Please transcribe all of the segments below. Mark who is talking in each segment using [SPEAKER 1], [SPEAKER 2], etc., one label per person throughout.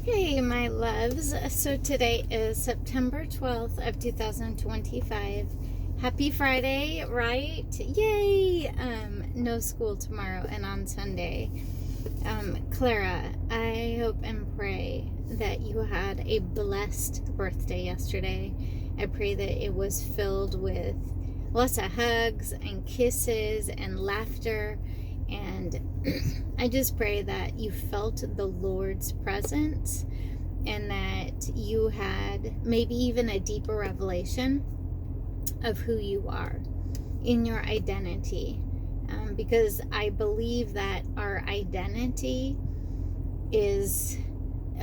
[SPEAKER 1] Hey, my loves. So today is September 12th of 2025. Happy Friday, right? Yay! No school tomorrow and on Sunday. Clara, I hope and pray that you had a blessed birthday yesterday. I pray that it was filled with lots of hugs and kisses and laughter. And I just pray that you felt the Lord's presence and that you had maybe even a deeper revelation of who you are in your identity. Because I believe that our identity is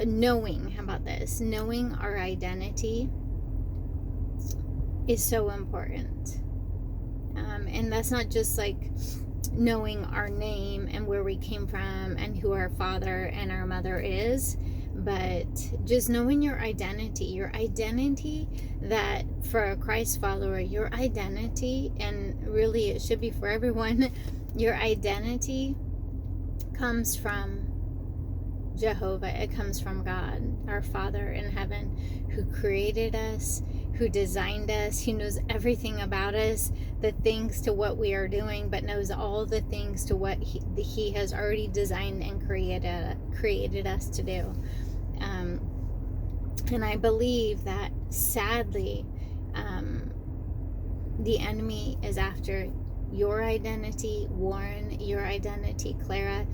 [SPEAKER 1] knowing, how about this? Knowing our identity is so important. And that's not just like knowing our name and where we came from and who our father and our mother is, but just knowing your identity, that for a Christ follower, your identity, and really it should be for everyone, your identity comes from Jehovah. It comes from God, our Father in heaven, who created us, who designed us, who knows everything about us, the things to what we are doing, but knows all the things to what he has already designed and created us to do. And I believe that sadly, the enemy is after your identity, Warren, your identity, Clara,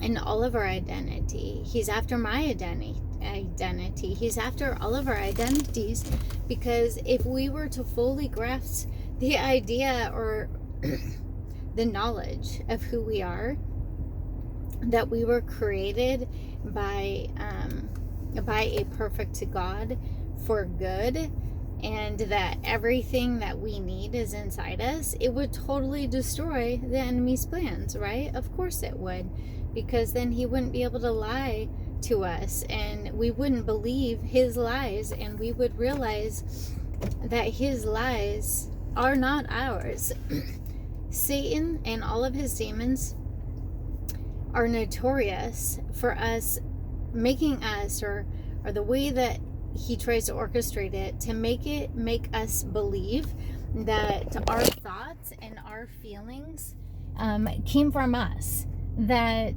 [SPEAKER 1] and all of our identity. He's after my identity. He's after all of our identities, because if we were to fully grasp the idea or the knowledge of who we are, that we were created by a perfect God for good, and that everything that we need is inside us, it would totally destroy the enemy's plans, right? Of course it would, because then he wouldn't be able to lie to us, and we wouldn't believe his lies, and we would realize that his lies are not ours. Satan and all of his demons are notorious for us making us, or the way that he tries to orchestrate it, to make us believe that our thoughts and our feelings came from us, that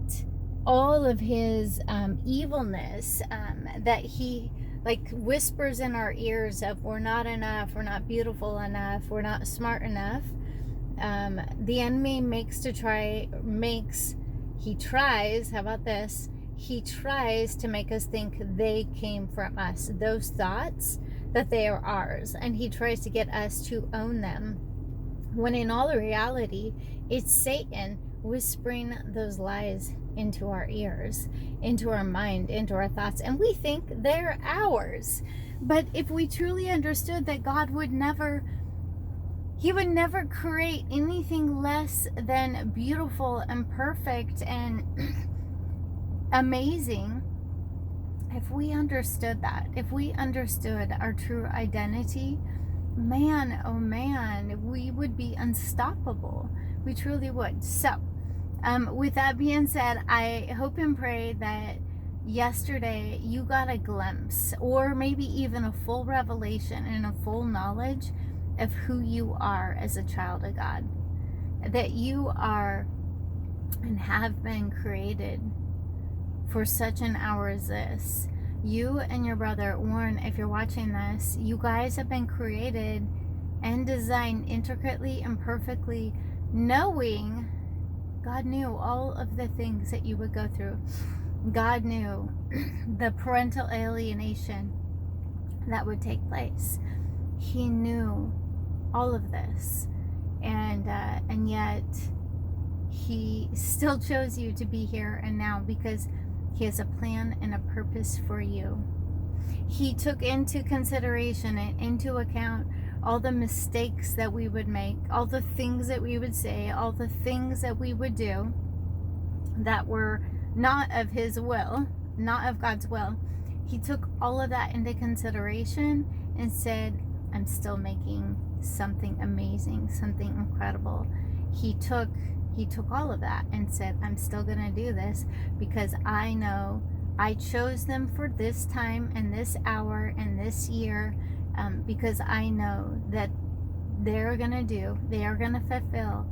[SPEAKER 1] all of his evilness, that he like whispers in our ears of we're not enough, we're not beautiful enough, we're not smart enough. The enemy he tries to make us think they came from us, those thoughts, that they are ours, and he tries to get us to own them, when in all reality it's Satan whispering those lies into our ears, into our mind, into our thoughts, and we think they're ours. But if we truly understood that God would never create anything less than beautiful and perfect and amazing, if we understood that, if we understood our true identity, man, oh man, we would be unstoppable. We truly would. So, with that being said, I hope and pray that yesterday you got a glimpse, or maybe even a full revelation and a full knowledge of who you are as a child of God. That you are and have been created for such an hour as this. You and your brother Warren, if you're watching this, you guys have been created and designed intricately and perfectly, knowing God knew all of the things that you would go through. God knew the parental alienation that would take place. He knew all of this, and yet he still chose you to be here and now, because he has a plan and a purpose for you. He took into consideration and into account all the mistakes that we would make, all the things that we would say, all the things that we would do that were not of his will, not of God's will. He took all of that into consideration and said, I'm still making something amazing, something incredible. He took all of that and said, I'm still going to do this, because I know I chose them for this time and this hour and this year, because I know that they are going to fulfill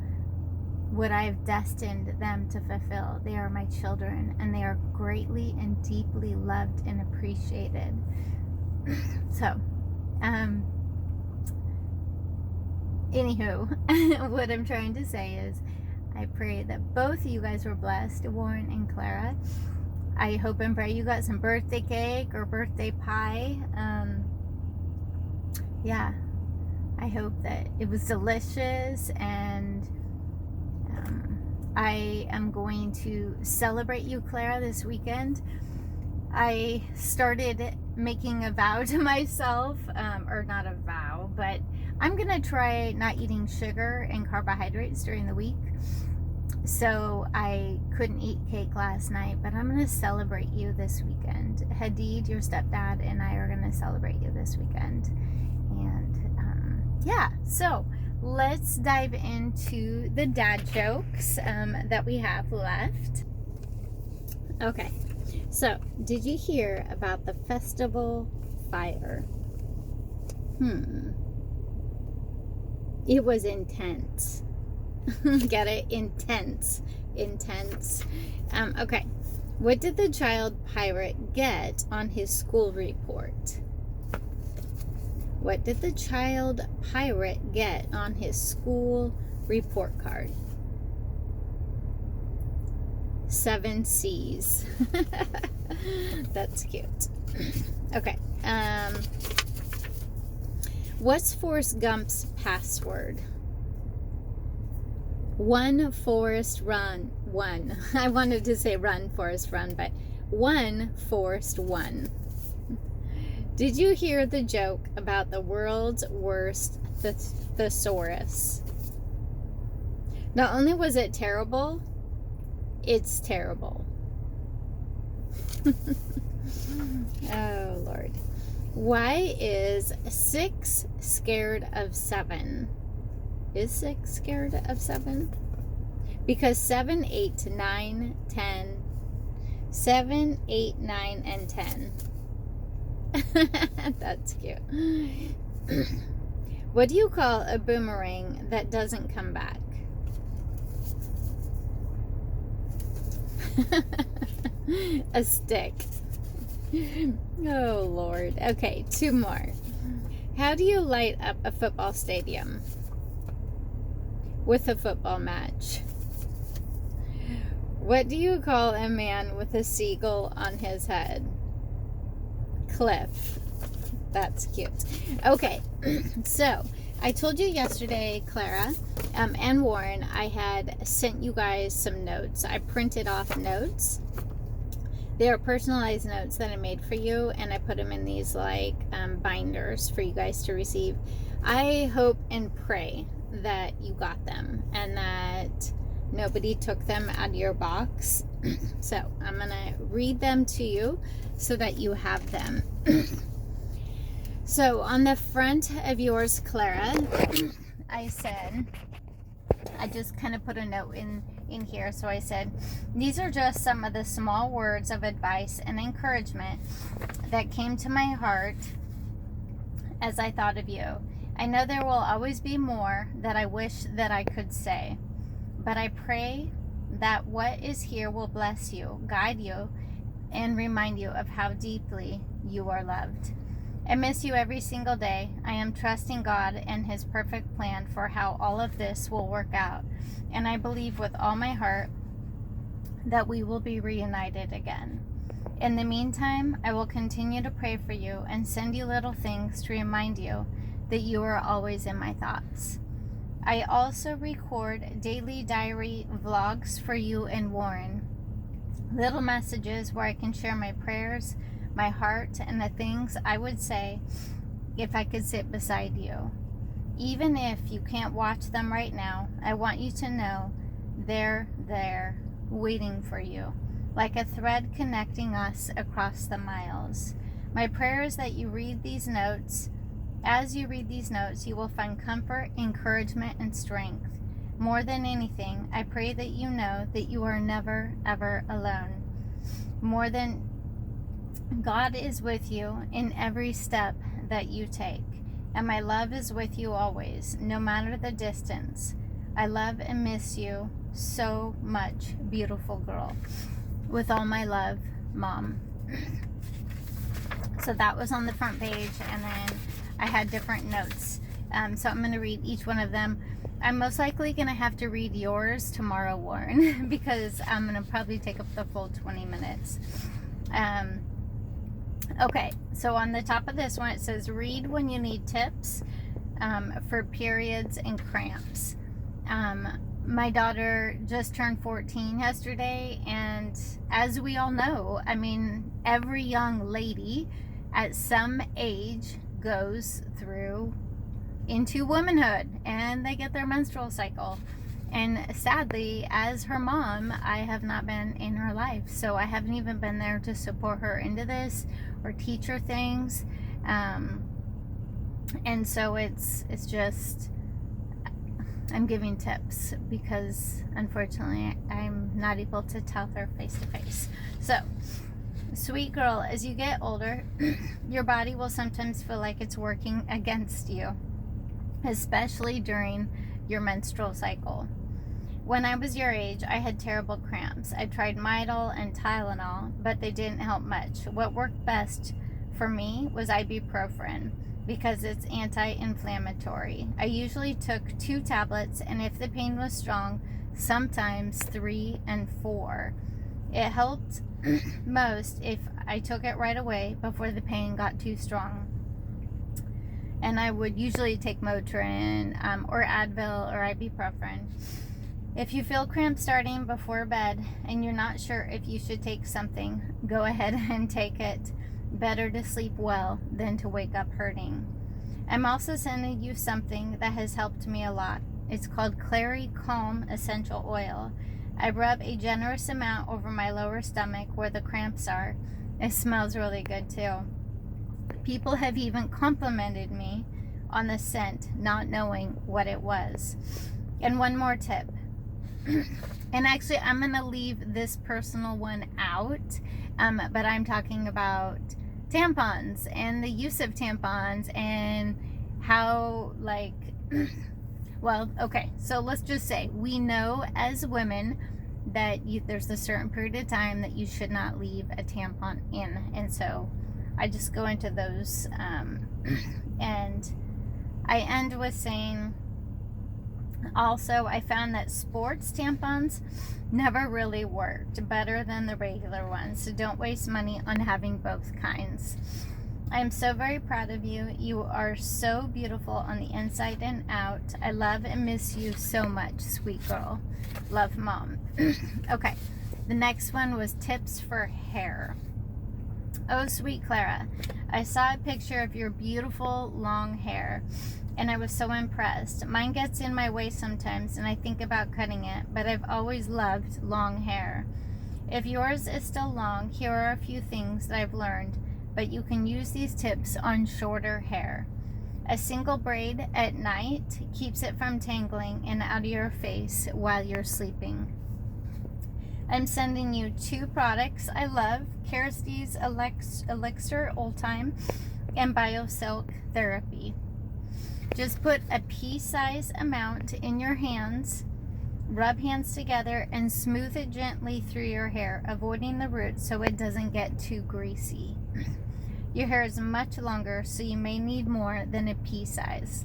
[SPEAKER 1] what I've destined them to fulfill. They are my children, and they are greatly and deeply loved and appreciated. So, anywho, what I'm trying to say is, I pray that both of you guys were blessed, Warren and Clara. I hope and pray you got some birthday cake or birthday pie. Yeah, I hope that it was delicious, and I am going to celebrate you, Clara, this weekend. I started making a vow to myself, or not a vow, but I'm gonna try not eating sugar and carbohydrates during the week. So I couldn't eat cake last night, but I'm gonna celebrate you this weekend. Hadid, your stepdad, and I are gonna celebrate you this weekend. And yeah, so let's dive into the dad jokes that we have left. Okay, so did you hear about the festival fire? It was intense. Get it? Intense. Okay, what did the child pirate get on his school report? What did the child pirate get on his school report card? 7 C's. That's cute. Okay. What's Forrest Gump's password? One Forrest run. One. I wanted to say run, Forrest run, but one Forrest one. Did you hear the joke about the world's worst thesaurus? Not only was it terrible, it's terrible. Oh, Lord. Why is 6 scared of 7? Is 6 scared of 7? Because 7, 8, 9, 10. 7, 8, 9, and 10. That's cute. What do you call a boomerang that doesn't come back? A stick. Oh, Lord. Okay, 2 more. How do you light up a football stadium? With a football match. What do you call a man with a seagull on his head? Cliff. That's cute. Okay, so I told you yesterday, Clara and Warren, I had sent you guys some notes. I printed off notes. They are personalized notes that I made for you, and I put them in these like binders for you guys to receive. I hope and pray that you got them and that nobody took them out of your box. So I'm gonna read them to you so that you have them. So on the front of yours, Clara, I just kind of put a note in here. So I said, these are just some of the small words of advice and encouragement that came to my heart as I thought of you. I know there will always be more that I wish that I could say, but I pray that what is here will bless you, guide you, and remind you of how deeply you are loved. I miss you every single day. I am trusting God and His perfect plan for how all of this will work out, and I believe with all my heart that we will be reunited again. In the meantime, I will continue to pray for you and send you little things to remind you that you are always in my thoughts. I also record daily diary vlogs for you and Warren. Little messages where I can share my prayers, my heart, and the things I would say if I could sit beside you. Even if you can't watch them right now, I want you to know they're there waiting for you, like a thread connecting us across the miles. My prayer is that you read these notes. As you read these notes, you will find comfort, encouragement, and strength. More than anything, I pray that you know that you are never, ever alone. More than God is with you in every step that you take, and my love is with you always, no matter the distance. I love and miss you so much, beautiful girl. With all my love, Mom. So that was on the front page, and then I had different notes. So I'm going to read each one of them. I'm most likely going to have to read yours tomorrow, Warren, because I'm going to probably take up the full 20 minutes. Okay, so on the top of this one, it says, read when you need tips for periods and cramps. My daughter just turned 14 yesterday, and as we all know, I mean, every young lady at some age goes through into womanhood, and they get their menstrual cycle. And sadly, as her mom, I have not been in her life, so I haven't even been there to support her into this or teach her things. And so it's just, I'm giving tips because unfortunately I'm not able to tell her face to face. So, sweet girl, as you get older, your body will sometimes feel like it's working against you, especially during your menstrual cycle. When I was your age, I had terrible cramps. I tried Midol and Tylenol, but they didn't help much. What worked best for me was ibuprofen because it's anti-inflammatory. I usually took 2 tablets, and if the pain was strong, sometimes 3 and 4. It helped most if I took it right away before the pain got too strong. And I would usually take Motrin or Advil or ibuprofen. If you feel cramps starting before bed and you're not sure if you should take something, go ahead and take it. Better to sleep well than to wake up hurting. I'm also sending you something that has helped me a lot. It's called Clara Calm Essential Oil. I rub a generous amount over my lower stomach where the cramps are. It smells really good too. People have even complimented me on the scent, not knowing what it was. And one more tip. And actually, I'm going to leave this personal one out, but I'm talking about tampons and the use of tampons and how, like, well, okay, so let's just say we know as women that there's a certain period of time that you should not leave a tampon in, and so I just go into those, and I end with saying, also, I found that sports tampons never really worked better than the regular ones, so don't waste money on having both kinds. I am so very proud of you. You are so beautiful on the inside and out. I love and miss you so much, sweet girl. Love, Mom. Okay, the next one was tips for hair. Oh, sweet Clara, I saw a picture of your beautiful long hair, and I was so impressed. Mine gets in my way sometimes, and I think about cutting it, but I've always loved long hair. If yours is still long, here are a few things that I've learned, but you can use these tips on shorter hair. A single braid at night keeps it from tangling and out of your face while you're sleeping. I'm sending you 2 products I love, Kerasti's Elixir Old Time and BioSilk Therapy. Just put a pea-size amount in your hands, rub hands together, and smooth it gently through your hair, avoiding the roots so it doesn't get too greasy. Your hair is much longer, so you may need more than a pea size.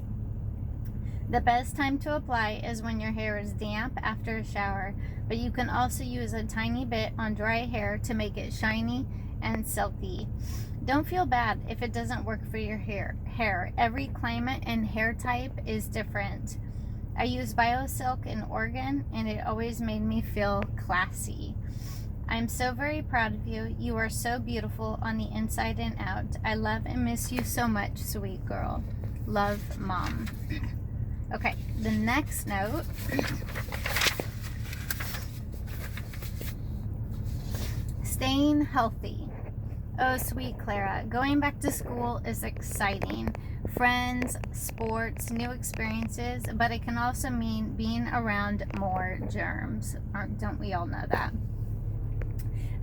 [SPEAKER 1] The best time to apply is when your hair is damp after a shower, but you can also use a tiny bit on dry hair to make it shiny and silky. Don't feel bad if it doesn't work for your hair. Every climate and hair type is different. I use BioSilk in Oregon, and it always made me feel classy. I'm so very proud of you. You are so beautiful on the inside and out. I love and miss you so much, sweet girl. Love, Mom. Okay, the next note. Staying healthy. Oh, sweet Clara, going back to school is exciting. Friends, sports, new experiences, but it can also mean being around more germs. Don't we all know that?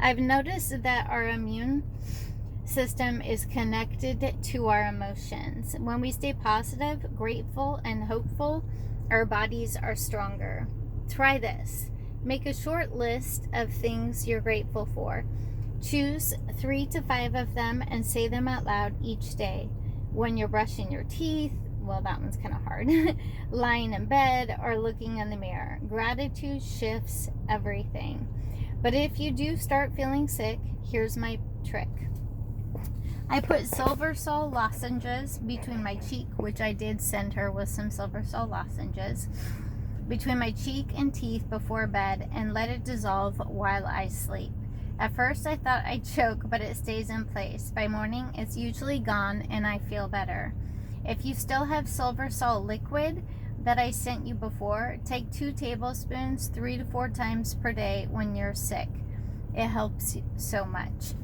[SPEAKER 1] I've noticed that our immune system is connected to our emotions. When we stay positive, grateful, and hopeful, our bodies are stronger. Try this. Make a short list of things you're grateful for. Choose 3 to 5 of them and say them out loud each day. When you're brushing your teeth, well, that one's kind of hard, lying in bed, or looking in the mirror. Gratitude shifts everything. But if you do start feeling sick, here's my trick. I put silver sol lozenges between my cheek, which I did send her with some silver sol lozenges, between my cheek and teeth before bed, and let it dissolve while I sleep. At first I thought I'd choke, but it stays in place. By morning, it's usually gone and I feel better. If you still have silver sol liquid that I sent you before, take 2 tablespoons 3 to 4 times per day when you're sick. It helps so much.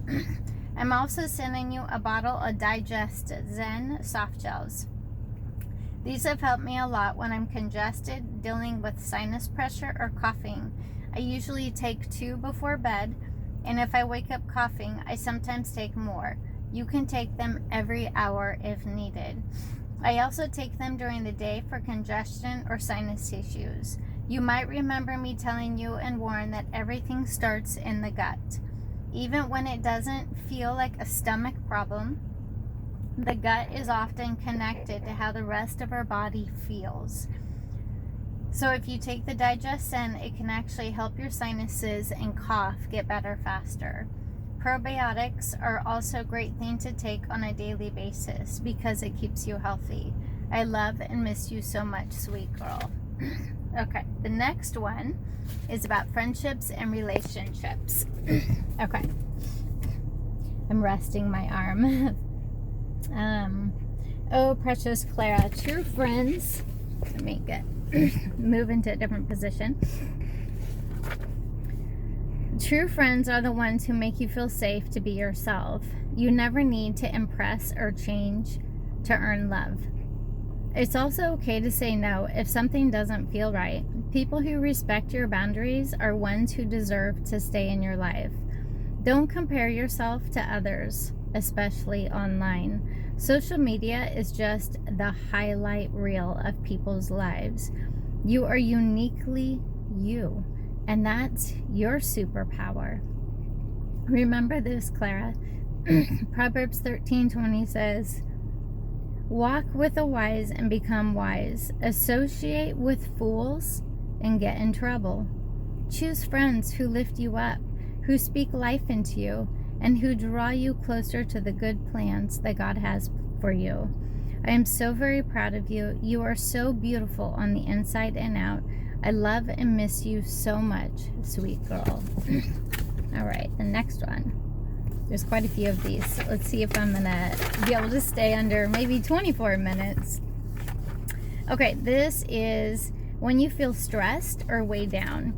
[SPEAKER 1] I'm also sending you a bottle of Digest Zen soft gels. These have helped me a lot when I'm congested, dealing with sinus pressure, or coughing. I usually take 2 before bed, and if I wake up coughing, I sometimes take more. You can take them every hour if needed. I also take them during the day for congestion or sinus issues. You might remember me telling you and Warren that everything starts in the gut. Even when it doesn't feel like a stomach problem, the gut is often connected to how the rest of our body feels. So if you take the Digest Zen, it can actually help your sinuses and cough get better faster. Probiotics are also a great thing to take on a daily basis because it keeps you healthy. I love and miss you so much, sweet girl. Okay, the next one is about friendships and relationships. Okay, I'm resting my arm. Oh, precious Clara, true friends. Let me move into a different position. True friends are the ones who make you feel safe to be yourself. You never need to impress or change to earn love. It's also okay to say no if something doesn't feel right. People who respect your boundaries are ones who deserve to stay in your life. Don't compare yourself to others, especially online. Social media is just the highlight reel of people's lives. You are uniquely you, and that's your superpower. Remember this, Clara. Proverbs 13:20 says, "Walk with the wise and become wise. Associate with fools and get in trouble. Choose friends who lift you up, who speak life into you, and who draw you closer to the good plans that God has for you." I am so very proud of you. You are so beautiful on the inside and out. I love and miss you so much, sweet girl. All right, the next one. There's quite a few of these. Let's see if I'm gonna be able to stay under maybe 24 minutes. Okay, this is when you feel stressed or weighed down.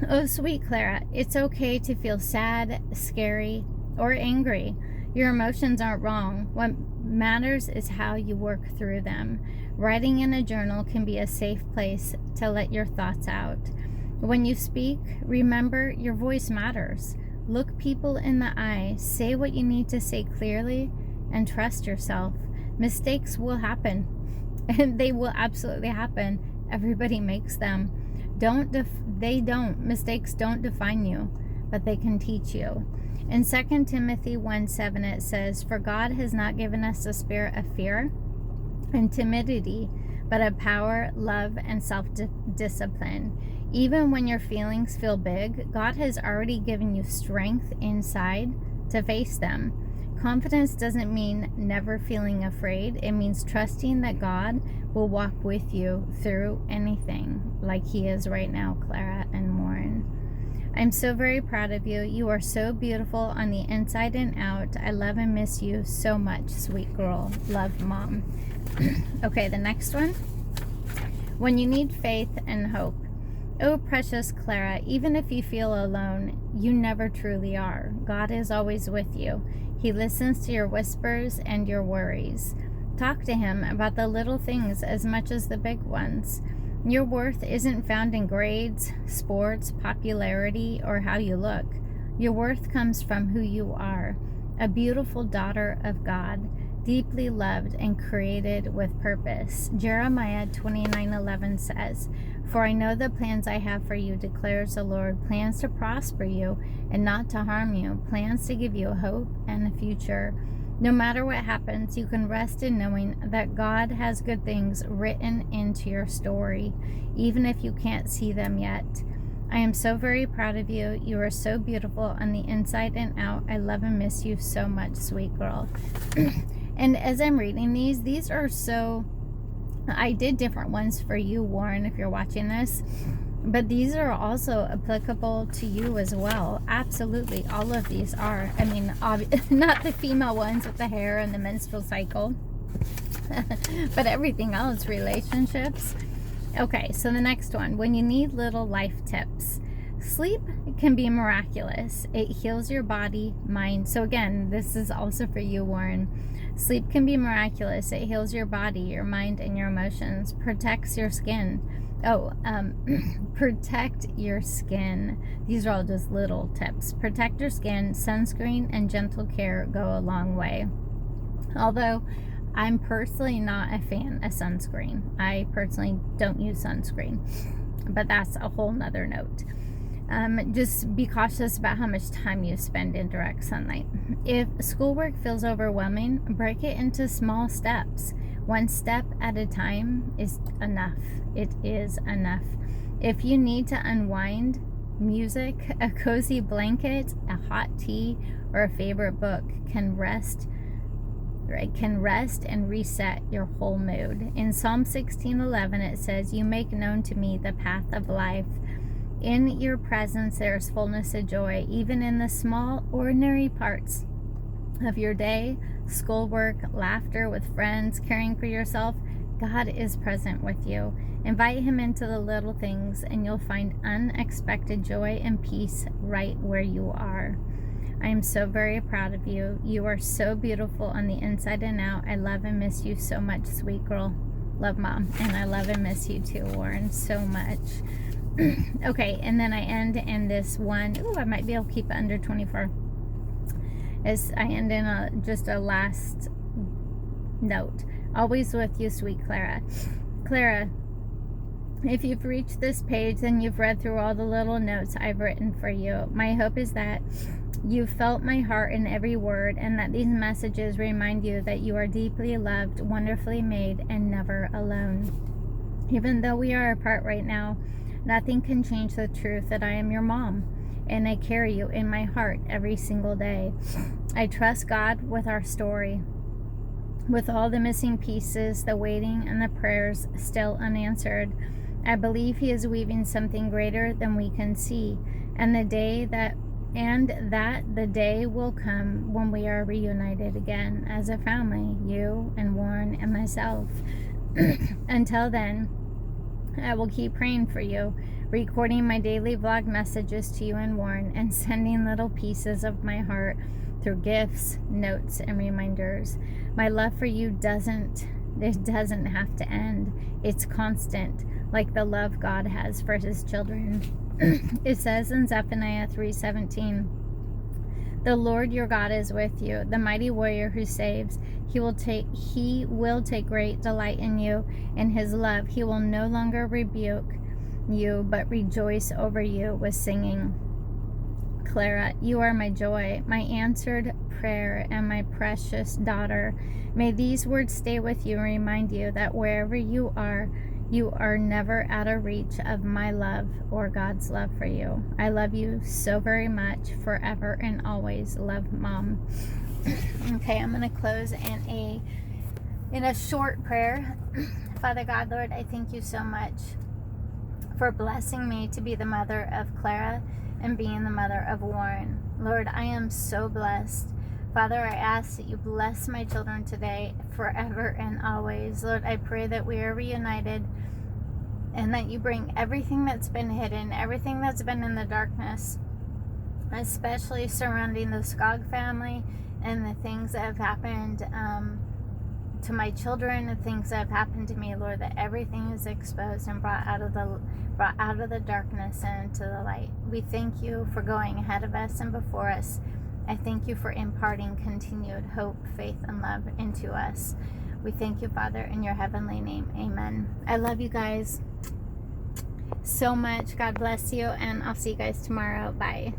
[SPEAKER 1] Oh, sweet Clara, it's okay to feel sad, scary, or angry. Your emotions aren't wrong. What matters is how you work through them. Writing in a journal can be a safe place to let your thoughts out. When you speak, remember your voice matters. Look people in the eye, say what you need to say clearly, and trust yourself. Mistakes will happen, and they will absolutely happen. Everybody makes them. Mistakes don't define you, but they can teach you. In 2 Timothy 1:7 it says, "For God has not given us a spirit of fear and timidity, but of power, love, and self-discipline." Even when your feelings feel big, God has already given you strength inside to face them. Confidence doesn't mean never feeling afraid. It means trusting that God will walk with you through anything, like He is right now, Clara and Warren. I'm so very proud of you. You are so beautiful on the inside and out. I love and miss you so much, sweet girl. Love, Mom. Okay, the next one. When you need faith and hope. Oh, precious Clara, even if you feel alone, you never truly are. God is always with you. He listens to your whispers and your worries. Talk to Him about the little things as much as the big ones. Your worth isn't found in grades, sports, popularity, or how you look. Your worth comes from who you are, a beautiful daughter of God, deeply loved and created with purpose. Jeremiah 29:11 says, "For I know the plans I have for you, declares the Lord, plans to prosper you and not to harm you, plans to give you hope and a future." No matter what happens, you can rest in knowing that God has good things written into your story, even if you can't see them yet. I am so very proud of you. You are so beautiful on the inside and out. I love and miss you so much, sweet girl. And as I'm reading these are so... I did different ones for you, Warren, if you're watching this. But these are also applicable to you as well. Absolutely. All of these are. I mean, not the female ones with the hair and the menstrual cycle. But everything else, relationships. Okay, so the next one. When you need little life tips. Sleep can be miraculous. It heals your body, mind. So again, this is also for you, Warren. Sleep can be miraculous. It heals your body, your mind, and your emotions. Protects your skin. Protect your skin. These are all just little tips. Protect your skin. Sunscreen and gentle care go a long way. Although I'm personally not a fan of sunscreen. I personally don't use sunscreen. But that's a whole nother note. Just be cautious about how much time you spend in direct sunlight. If schoolwork feels overwhelming, break it into small steps. One step at a time is enough. It is enough. If you need to unwind, music, a cozy blanket, a hot tea, or a favorite book can rest and reset your whole mood. In Psalm 16:11 it says, "You make known to me the path of life. In your presence there is fullness of joy." Even in the small, ordinary parts of your day, schoolwork, laughter with friends, caring for yourself, God is present with you. Invite him into the little things and you'll find unexpected joy and peace right where you are. I am so very proud of you. You are so beautiful on the inside and out. I love and miss you so much, sweet girl. Love, Mom. And I love and miss you too, Warren, so much. Okay, and then I end in this one. Ooh, I might be able to keep it under 24. As I end in just a last note. Always with you, sweet Clara. Clara, if you've reached this page, then you've read through all the little notes I've written for you. My hope is that you felt my heart in every word, and that these messages remind you that you are deeply loved, wonderfully made, and never alone. Even though we are apart right now, nothing can change the truth that I am your mom, and I carry you in my heart every single day. I trust God with our story, with all the missing pieces, the waiting, and the prayers still unanswered. I believe he is weaving something greater than we can see, and that the day will come when we are reunited again as a family, you and Warren and myself. Until then, I will keep praying for you, recording my daily vlog messages to you and Warren, and sending little pieces of my heart through gifts, notes, and reminders. My love for you doesn't have to end. It's constant, like the love God has for his children. It says in Zephaniah 3:17, "The Lord your God is with you, the mighty warrior who saves. He will take great delight in you. In his love he will no longer rebuke you, but rejoice over you with singing." Clara, you are my joy, my answered prayer, and my precious daughter. May these words stay with you and remind you that wherever you are never out of reach of my love or God's love for you. I love you so very much, forever and always. Love, Mom. Okay, I'm going to close in a short prayer. Father God, Lord, I thank you so much for blessing me to be the mother of Clara and being the mother of Warren. Lord, I am so blessed. Father, I ask that you bless my children today, forever and always. Lord, I pray that we are reunited and that you bring everything that's been hidden, everything that's been in the darkness, especially surrounding the Skog family and the things that have happened to my children, the things that have happened to me, Lord, that everything is exposed and brought out of the darkness and into the light. We thank you for going ahead of us and before us. I thank you for imparting continued hope, faith, and love into us. We thank you, Father, in your heavenly name. Amen. I love you guys so much. God bless you, and I'll see you guys tomorrow. Bye.